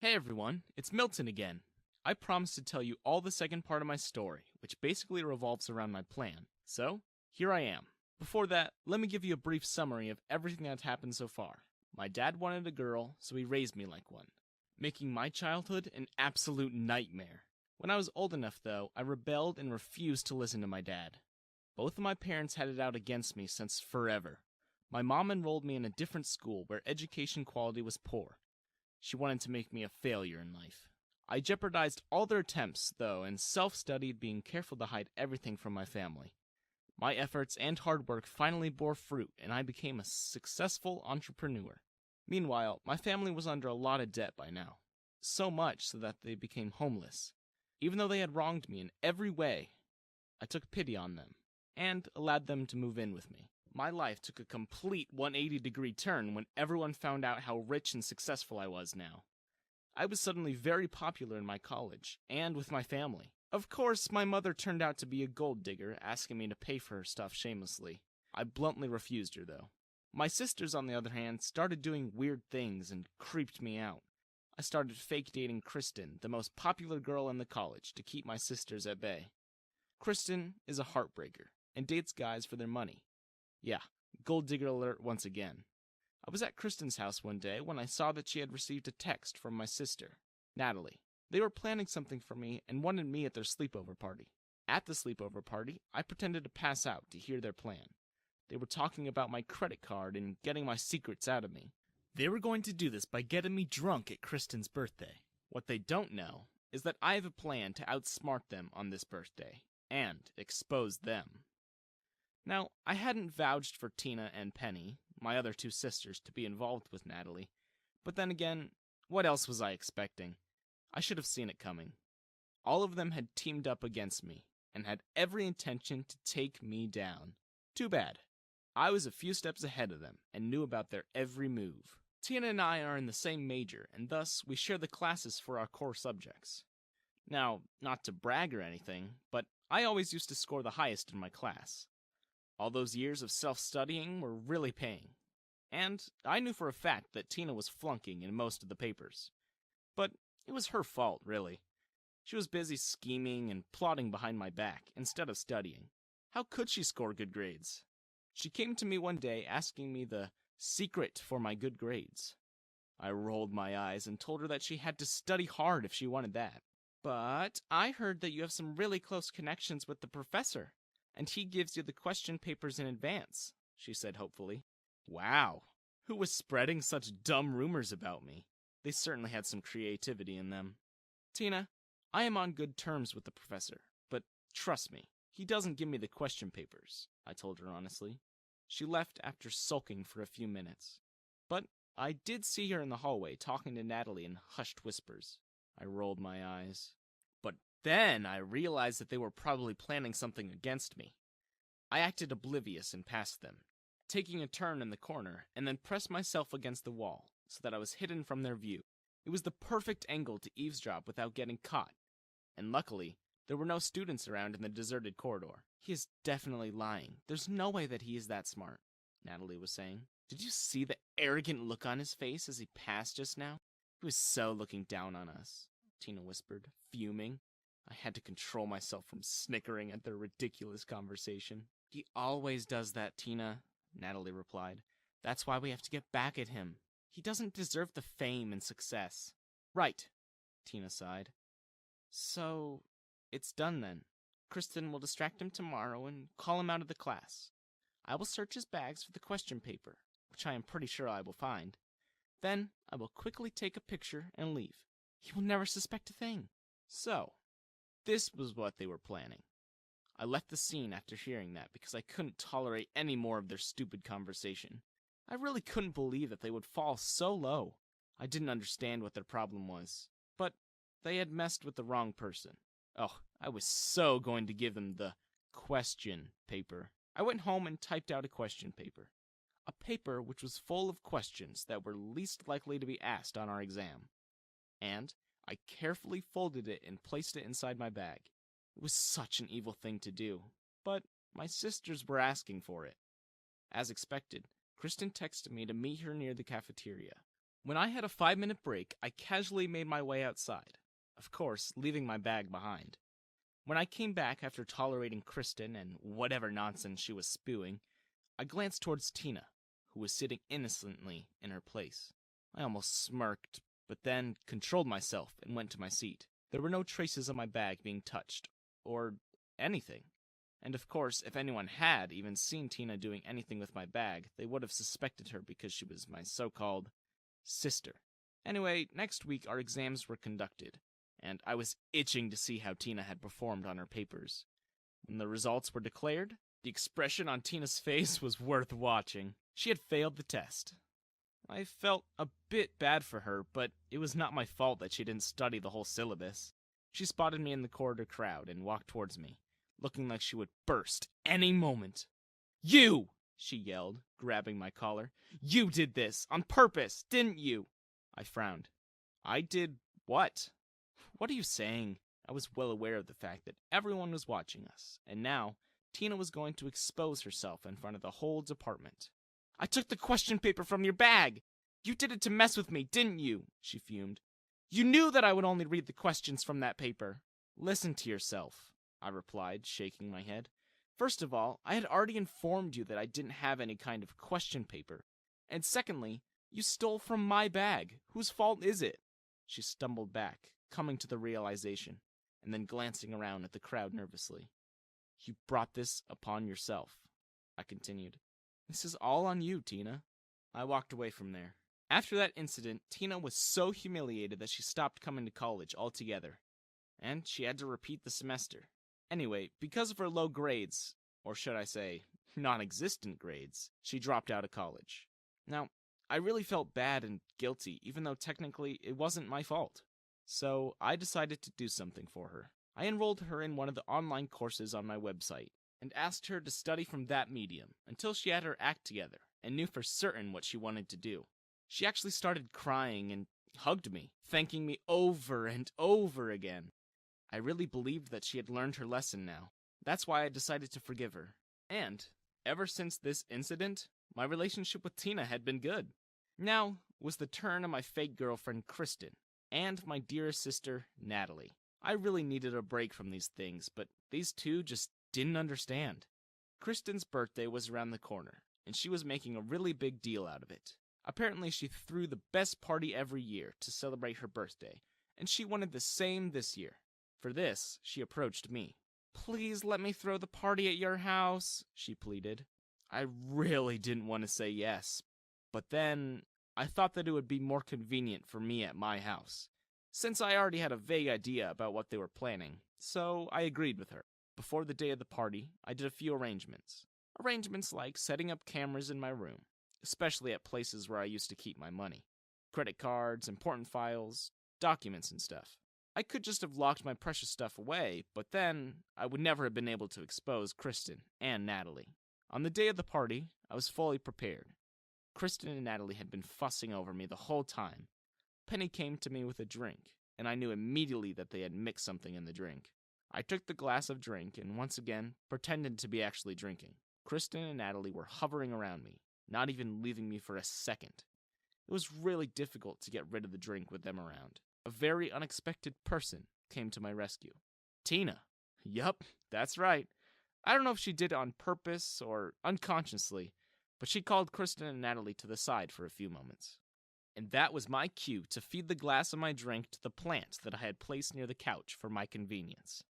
Hey everyone, it's Milton again. I promised to tell you all the second part of my story, which basically revolves around my plan. So, here I am. Before that, let me give you a brief summary of everything that's happened so far. My dad wanted a girl, so he raised me like one, making my childhood an absolute nightmare. When I was old enough, though, I rebelled and refused to listen to my dad. Both of my parents had it out against me since forever. My mom enrolled me in a different school where education quality was poor. She wanted to make me a failure in life. I jeopardized all their attempts, though, and self-studied, being careful to hide everything from my family. My efforts and hard work finally bore fruit, and I became a successful entrepreneur. Meanwhile, my family was under a lot of debt by now. So much so that they became homeless. Even though they had wronged me in every way, I took pity on them, and allowed them to move in with me. My life took a complete 180-degree turn when everyone found out how rich and successful I was now. I was suddenly very popular in my college, and with my family. Of course, my mother turned out to be a gold digger, asking me to pay for her stuff shamelessly. I bluntly refused her, though. My sisters, on the other hand, started doing weird things and creeped me out. I started fake dating Kristen, the most popular girl in the college, to keep my sisters at bay. Kristen is a heartbreaker, and dates guys for their money. Yeah, gold digger alert once again. I was at Kristen's house one day when I saw that she had received a text from my sister, Natalie. They were planning something for me and wanted me at their sleepover party. At the sleepover party, I pretended to pass out to hear their plan. They were talking about my credit card and getting my secrets out of me. They were going to do this by getting me drunk at Kristen's birthday. What they don't know is that I have a plan to outsmart them on this birthday and expose them. Now, I hadn't vouched for Tina and Penny, my other two sisters, to be involved with Natalie, but then again, what else was I expecting? I should have seen it coming. All of them had teamed up against me, and had every intention to take me down. Too bad. I was a few steps ahead of them, and knew about their every move. Tina and I are in the same major, and thus we share the classes for our core subjects. Now, not to brag or anything, but I always used to score the highest in my class. All those years of self-studying were really paying. And I knew for a fact that Tina was flunking in most of the papers. But it was her fault, really. She was busy scheming and plotting behind my back instead of studying. How could she score good grades? She came to me one day asking me the secret for my good grades. I rolled my eyes and told her that she had to study hard if she wanted that. But I heard that you have some really close connections with the professor, and he gives you the question papers in advance, she said hopefully. Wow, who was spreading such dumb rumors about me? They certainly had some creativity in them. Tina, I am on good terms with the professor, but trust me, he doesn't give me the question papers, I told her honestly. She left after sulking for a few minutes. But I did see her in the hallway talking to Natalie in hushed whispers. I rolled my eyes. But then I realized that they were probably planning something against me. I acted oblivious and passed them, taking a turn in the corner, and then pressed myself against the wall so that I was hidden from their view. It was the perfect angle to eavesdrop without getting caught, and luckily, there were no students around in the deserted corridor. He is definitely lying. There's no way that he is that smart, Natalie was saying. Did you see the arrogant look on his face as he passed just now? He was so looking down on us, Tina whispered, fuming. I had to control myself from snickering at their ridiculous conversation. He always does that, Tina, Natalie replied. That's why we have to get back at him. He doesn't deserve the fame and success. Right, Tina sighed. So, it's done then. Kristen will distract him tomorrow and call him out of the class. I will search his bags for the question paper, which I am pretty sure I will find. Then I will quickly take a picture and leave. He will never suspect a thing. So, this was what they were planning. I left the scene after hearing that because I couldn't tolerate any more of their stupid conversation. I really couldn't believe that they would fall so low. I didn't understand what their problem was, but they had messed with the wrong person. Oh, I was so going to give them the question paper. I went home and typed out a question paper. A paper which was full of questions that were least likely to be asked on our exam. And I carefully folded it and placed it inside my bag. It was such an evil thing to do, but my sisters were asking for it. As expected, Kristen texted me to meet her near the cafeteria. When I had a 5-minute break, I casually made my way outside, of course, leaving my bag behind. When I came back after tolerating Kristen and whatever nonsense she was spewing, I glanced towards Tina, who was sitting innocently in her place. I almost smirked, but then controlled myself and went to my seat. There were no traces of my bag being touched, or anything. And of course, if anyone had even seen Tina doing anything with my bag, they would have suspected her because she was my so-called sister. Anyway, next week our exams were conducted, and I was itching to see how Tina had performed on her papers. When the results were declared, the expression on Tina's face was worth watching. She had failed the test. I felt a bit bad for her, but it was not my fault that she didn't study the whole syllabus. She spotted me in the corridor crowd and walked towards me, looking like she would burst any moment. "You!" she yelled, grabbing my collar. "You did this, on purpose, didn't you?" I frowned. "I did what? What are you saying?" I was well aware of the fact that everyone was watching us, and now Tina was going to expose herself in front of the whole department. "I took the question paper from your bag! You did it to mess with me, didn't you?" she fumed. "You knew that I would only read the questions from that paper." "Listen to yourself," I replied, shaking my head. "First of all, I had already informed you that I didn't have any kind of question paper. And secondly, you stole from my bag. Whose fault is it?" She stumbled back, coming to the realization, and then glancing around at the crowd nervously. "You brought this upon yourself," I continued. "This is all on you, Tina." I walked away from there. After that incident, Tina was so humiliated that she stopped coming to college altogether, and she had to repeat the semester. Anyway, because of her low grades, or should I say, non-existent grades, she dropped out of college. Now, I really felt bad and guilty, even though technically it wasn't my fault. So I decided to do something for her. I enrolled her in one of the online courses on my website, and asked her to study from that medium until she had her act together and knew for certain what she wanted to do. She actually started crying and hugged me, thanking me over and over again. I really believed that she had learned her lesson now. That's why I decided to forgive her. And, ever since this incident, my relationship with Tina had been good. Now was the turn of my fake girlfriend Kristen, and my dearest sister Natalie. I really needed a break from these things, but these two just didn't understand. Kristen's birthday was around the corner, and she was making a really big deal out of it. Apparently she threw the best party every year to celebrate her birthday, and she wanted the same this year. For this, she approached me. "Please let me throw the party at your house," she pleaded. I really didn't want to say yes, but then I thought that it would be more convenient for me at my house, since I already had a vague idea about what they were planning, so I agreed with her. Before the day of the party, I did a few arrangements. Arrangements like setting up cameras in my room, especially at places where I used to keep my money. Credit cards, important files, documents and stuff. I could just have locked my precious stuff away, but then I would never have been able to expose Kristen and Natalie. On the day of the party, I was fully prepared. Kristen and Natalie had been fussing over me the whole time. Penny came to me with a drink, and I knew immediately that they had mixed something in the drink. I took the glass of drink and once again pretended to be actually drinking. Kristen and Natalie were hovering around me, not even leaving me for a second. It was really difficult to get rid of the drink with them around. A very unexpected person came to my rescue. Tina. Yup, that's right. I don't know if she did it on purpose or unconsciously, but she called Kristen and Natalie to the side for a few moments. And that was my cue to feed the glass of my drink to the plant that I had placed near the couch for my convenience.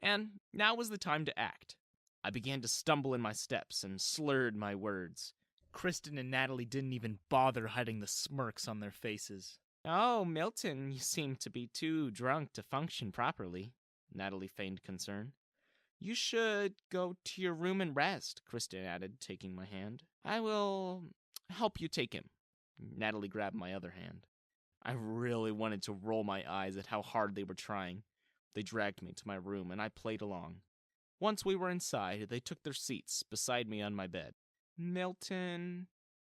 And now was the time to act. I began to stumble in my steps and slurred my words. Kristen and Natalie didn't even bother hiding the smirks on their faces. "Oh, Milton, you seem to be too drunk to function properly," Natalie feigned concern. "You should go to your room and rest," Kristen added, taking my hand. "I will help you take him." Natalie grabbed my other hand. I really wanted to roll my eyes at how hard they were trying. They dragged me to my room, and I played along. Once we were inside, they took their seats beside me on my bed. "Milton,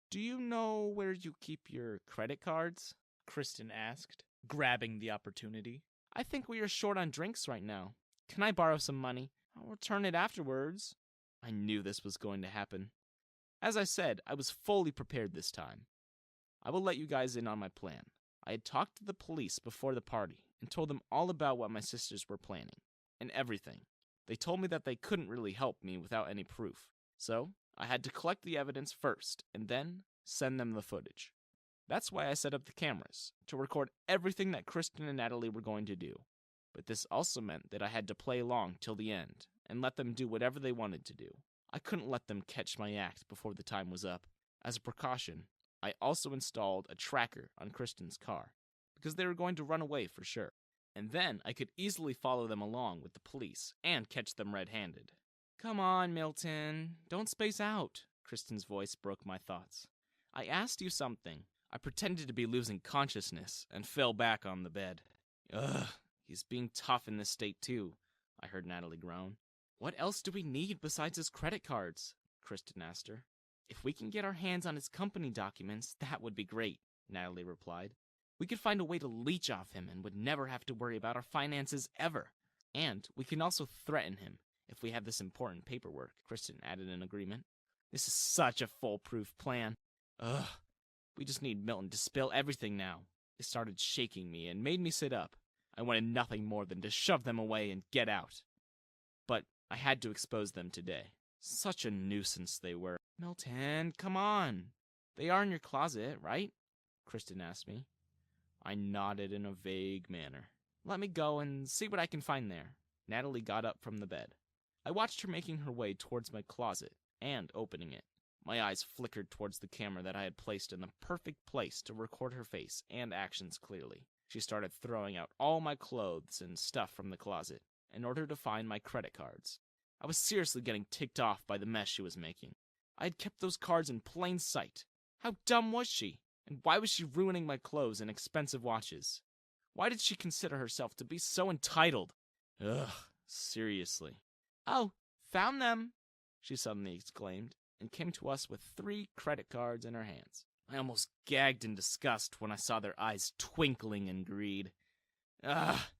do you know where you keep your credit cards?" Kristen asked, grabbing the opportunity. "I think we are short on drinks right now. Can I borrow some money? I'll return it afterwards." I knew this was going to happen. As I said, I was fully prepared this time. I will let you guys in on my plan. I had talked to the police before the party and told them all about what my sisters were planning, and everything. They told me that they couldn't really help me without any proof, so I had to collect the evidence first and then send them the footage. That's why I set up the cameras, to record everything that Kristen and Natalie were going to do. But this also meant that I had to play along till the end and let them do whatever they wanted to do. I couldn't let them catch my act before the time was up. As a precaution, I also installed a tracker on Kristen's car, because they were going to run away for sure. And then I could easily follow them along with the police and catch them red-handed. "Come on, Milton, don't space out," Kristen's voice broke my thoughts. "I asked you something." I pretended to be losing consciousness and fell back on the bed. "Ugh, he's being tough in this state too," I heard Natalie groan. "What else do we need besides his credit cards?" Kristen asked her. "If we can get our hands on his company documents, that would be great," Natalie replied. "We could find a way to leech off him and would never have to worry about our finances ever. And we can also threaten him if we have this important paperwork," Kristen added in agreement. "This is such a foolproof plan. Ugh. We just need Milton to spill everything now." It started shaking me and made me sit up. I wanted nothing more than to shove them away and get out. But I had to expose them today. Such a nuisance they were. "Milton, come on. They are in your closet, right?" Kristen asked me. I nodded in a vague manner. "Let me go and see what I can find there." Natalie got up from the bed. I watched her making her way towards my closet and opening it. My eyes flickered towards the camera that I had placed in the perfect place to record her face and actions clearly. She started throwing out all my clothes and stuff from the closet in order to find my credit cards. I was seriously getting ticked off by the mess she was making. I had kept those cards in plain sight. How dumb was she? And why was she ruining my clothes and expensive watches? Why did she consider herself to be so entitled? Ugh, seriously. "Oh, found them," she suddenly exclaimed, and came to us with 3 credit cards in her hands. I almost gagged in disgust when I saw their eyes twinkling in greed. Ugh,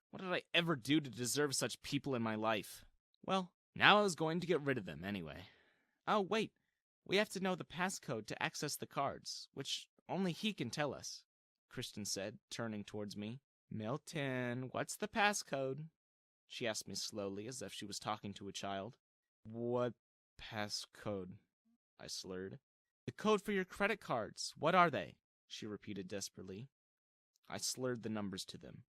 what did I ever do to deserve such people in my life? Well, now I was going to get rid of them anyway. "Oh, wait, we have to know the passcode to access the cards, which only he can tell us," Kristen said, turning towards me. "Milton, what's the passcode?" she asked me slowly, as if she was talking to a child. "What passcode?" I slurred. "The code for your credit cards. What are they?" she repeated desperately. I slurred the numbers to them.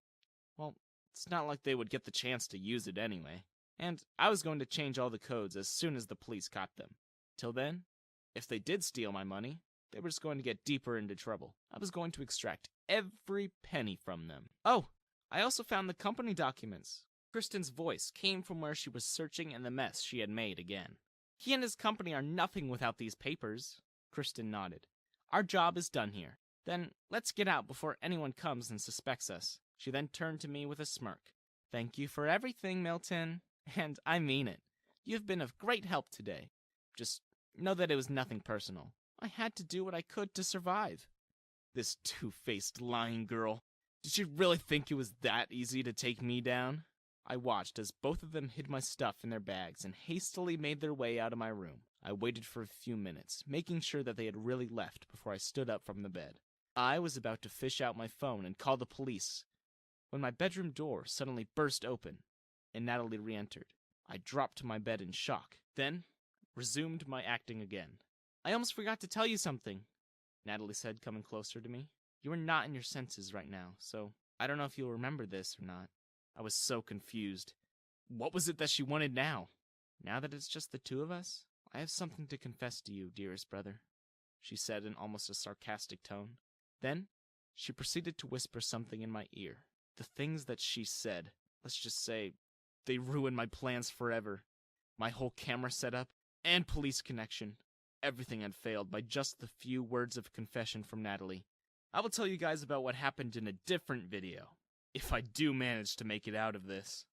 Well, it's not like they would get the chance to use it anyway. And I was going to change all the codes as soon as the police caught them. Till then, if they did steal my money, they were just going to get deeper into trouble. I was going to extract every penny from them. "Oh, I also found the company documents." Kristen's voice came from where she was searching in the mess she had made again. "He and his company are nothing without these papers." Kristen nodded. "Our job is done here. Then let's get out before anyone comes and suspects us." She then turned to me with a smirk. "Thank you for everything, Milton. And I mean it. You have been of great help today. Just know that it was nothing personal. I had to do what I could to survive." This two-faced lying girl. Did she really think it was that easy to take me down? I watched as both of them hid my stuff in their bags and hastily made their way out of my room. I waited for a few minutes, making sure that they had really left before I stood up from the bed. I was about to fish out my phone and call the police when my bedroom door suddenly burst open and Natalie re-entered. I dropped to my bed in shock, then resumed my acting again. "I almost forgot to tell you something," Natalie said, coming closer to me. "You are not in your senses right now, so I don't know if you'll remember this or not." I was so confused. What was it that she wanted now? "Now that it's just the two of us, I have something to confess to you, dearest brother," she said in almost a sarcastic tone. Then she proceeded to whisper something in my ear. The things that she said, let's just say, they ruined my plans forever. My whole camera setup and police connection. Everything had failed by just the few words of confession from Natalie. I will tell you guys about what happened in a different video, if I do manage to make it out of this.